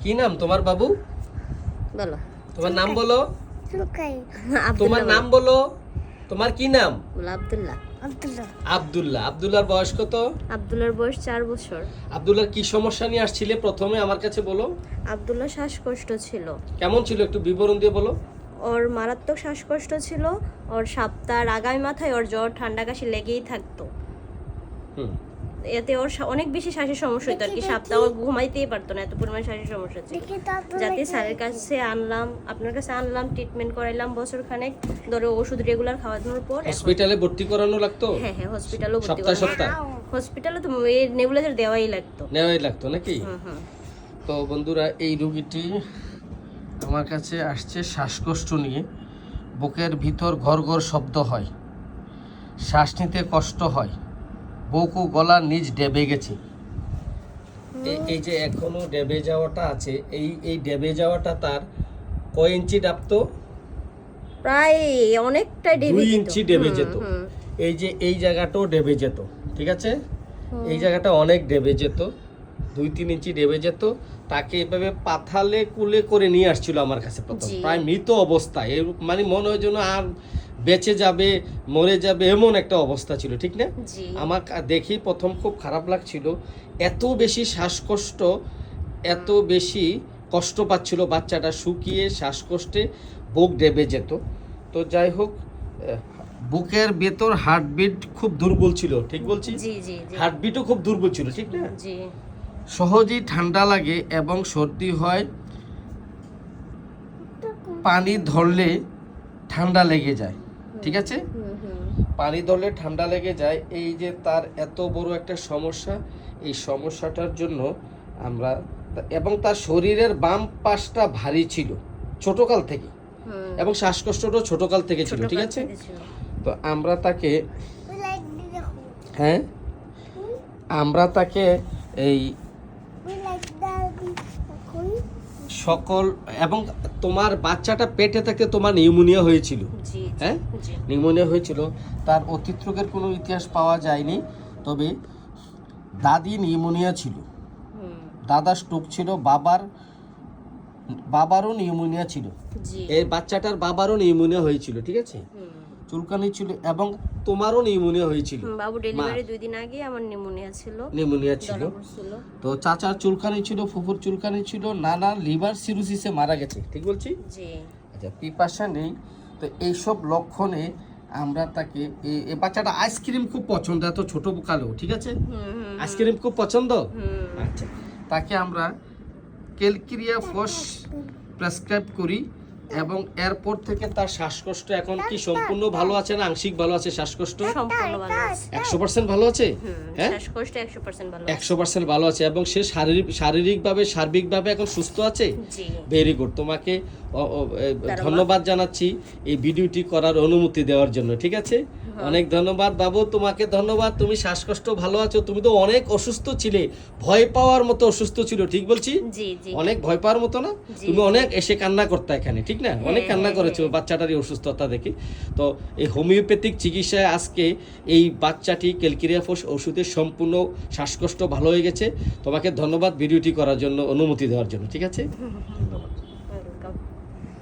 কি নাম তোমার বাবু? বলো। তোমার নাম বলো। তোমার আব্দুল্লাহ নাম বলো। তোমার কি নাম? বলো। আব্দুল্লাহ। আব্দুল্লাহ। আব্দুল্লাহর বয়স কত? আব্দুল্লাহর বয়স 4 বছর। আব্দুল্লাহর কি সমস্যা নিয়ে আসছিলে প্রথমে আমার কাছে বলো। আব্দুল্লাহ শ্বাসকষ্ট ছিল। কেমন ছিল একটু বিবরণ দিয়ে বলো। ওর মারাত্মক শ্বাসকষ্ট ছিল। ওর সপ্তাহের আগামী মাথায় ওর জ্বর ঠান্ডা কাশি লেগেই থাকতো। হুম। এতে ওর অনেক বেশি শ্বাসের সমস্যা হতো আর কি। সপ্তাহ ঘুমাইতেই পারতো না, এত পরিমাণ শ্বাসের সমস্যা ছিল। যাতে স্যারের কাছে আনলাম, আপনার কাছে আনলাম, ট্রিটমেন্ট করাইলাম বছর খানেক ধরে, ওষুধ রেগুলার খাওয়ানোর পর হসপিটালে ভর্তি করানো লাগতো? হ্যাঁ হ্যাঁ, হসপিটালও ভর্তি সপ্তাহে সপ্তাহে? হসপিটালে তো এই নেবুলাইজার দেওয়াই লাগতো। নেওয়াই লাগতো নাকি? হুম। তো বন্ধুরা, এই রোগীটি আমার কাছে আসছে শ্বাসকষ্ট নিয়ে। বুকের ভিতর ঘর ঘর শব্দ হয়, শ্বাস নিতে কষ্ট হয়, বুক ও গলার নিচ ডেবে গেছে। এই যে এখনো ডেবে যাওয়াটা আছে, এই ডেবে যাওয়াটা তার কয় ইঞ্চি ডাবতো? প্রায় অনেকটাই ডেবে 2 যেত। ইঞ্চি ডেবে যেত। এই যে এই জায়গাটাও ডেবে যেত, ঠিক আছে? এই জায়গাটা অনেক ডেবে যেত, 2-3 ইঞ্চি ডেবে যেত। তাকে এভাবে পাথালে কুলে করে নিয়ে আসছিল আমার কাছে প্রথম, প্রায় মৃত অবস্থায়। মানে মনে হয় যেন আর বেঁচে যাবে, মরে যাবে, এমন একটা অবস্থা ছিল, ঠিক না? আমার দেখি প্রথম খুব খারাপ লাগছিল, এত বেশি শ্বাসকষ্ট, এত বেশি কষ্ট পাচ্ছিল বাচ্চাটা, শুকিয়ে শ্বাসকষ্টে বুক ডেবে যেত। তো যাই হোক, বুকের ভেতর হার্টবিট খুব দুর্বল ছিল, ঠিক বলছি? হার্টবিটও খুব দুর্বল ছিল, ঠিক না? সহজেই ঠান্ডা লাগে এবং সর্দি হয়, পানি ধরলে ঠান্ডা লেগে যায়, ঠিক আছে? পানি ধরলে ঠান্ডা লেগে যায়। এই যে তার এত বড় একটা সমস্যা, এই সমস্যাটার জন্য আমরা, এবং তার শরীরের বাম পাশটা ভারী ছিল ছোটকাল থেকে, এবং শ্বাসকষ্টটাও ছোটকাল থেকে ছিল, ঠিক আছে? তো আমরা তাকে, হ্যাঁ, আমরা তাকে এই সকল, এবং তোমার বাচ্চাটা পেটে থাকতে তোমার নিউমোনিয়া হয়েছিল, হ্যাঁ, নিউমোনিয়া হয়েছিল। তার অতীত রোগের কোনো ইতিহাস পাওয়া যায়নি, তবে দাদি নিউমোনিয়া ছিল, দাদা স্ট্রোক ছিল, বাবারও নিউমোনিয়া ছিল, এই বাচ্চাটার বাবারও নিউমোনিয়া হয়েছিল, ঠিক আছে? চুলকানি ছিল, এবং তোমারও নিউমোনিয়া হয়েছিল। বাবু ডেলিভারি 2 দিন আগে আমার নিউমোনিয়া ছিল। তো চাচার চুলকানি ছিল, ফুফুর চুলকানি ছিল, নানা লিভার সিরোসিসে মারা গেছে, ঠিক বলছি? আচ্ছা, পিপাসা নেই। তো এইসব লক্ষণে আমরা তাকে, এই বাচ্চাটা আইসক্রিম খুব পছন্দ, এত ছোট কালেও, ঠিক আছে? আইসক্রিম খুব পছন্দ। আচ্ছা, তাকে আমরা ক্যালকেরিয়া ফস প্রেসক্রাইব করি, এবং এরপর থেকে তার শ্বাসকষ্ট এখন কি সম্পূর্ণ ভালো আছে না আংশিক ভালো আছে? শ্বাসকষ্ট সম্পূর্ণ ভালো আছে, 100% ভালো আছে। হ্যাঁ, শ্বাসকষ্ট 100% ভালো আছে, 100% ভালো আছে, এবং সে শারীরিকভাবে সার্বিকভাবে এখন সুস্থ আছে। ভেরি গুড, তোমাকে ধন্যবাদ জানাচ্ছি এই ভিডিওটি করার অনুমতি দেওয়ার জন্য, ঠিক আছে? অনেক ধন্যবাদ বাবু, তোমাকে ধন্যবাদ। তুমি শ্বাসকষ্ট ভালো আছো, তুমি তো অনেক অসুস্থ ছিলে, ভয় পাওয়ার মতো অসুস্থ ছিল, ঠিক বলছি? অনেক ভয় পাওয়ার মতো না? তুমি অনেক এসে কান্না করতে এখানে, ঠিক না? অনেক কান্না করেছো বাচ্চাটার এই অসুস্থতা দেখে। তো এই হোমিওপ্যাথিক চিকিৎসায় আজকে এই বাচ্চাটি ক্যালকেরিয়া ফস ওষুধের সম্পূর্ণ শ্বাসকষ্ট ভালো হয়ে গেছে। তোমাকে ধন্যবাদ ভিডিওটি করার জন্য, অনুমতি দেওয়ার জন্য, ঠিক আছে? ধন্যবাদ।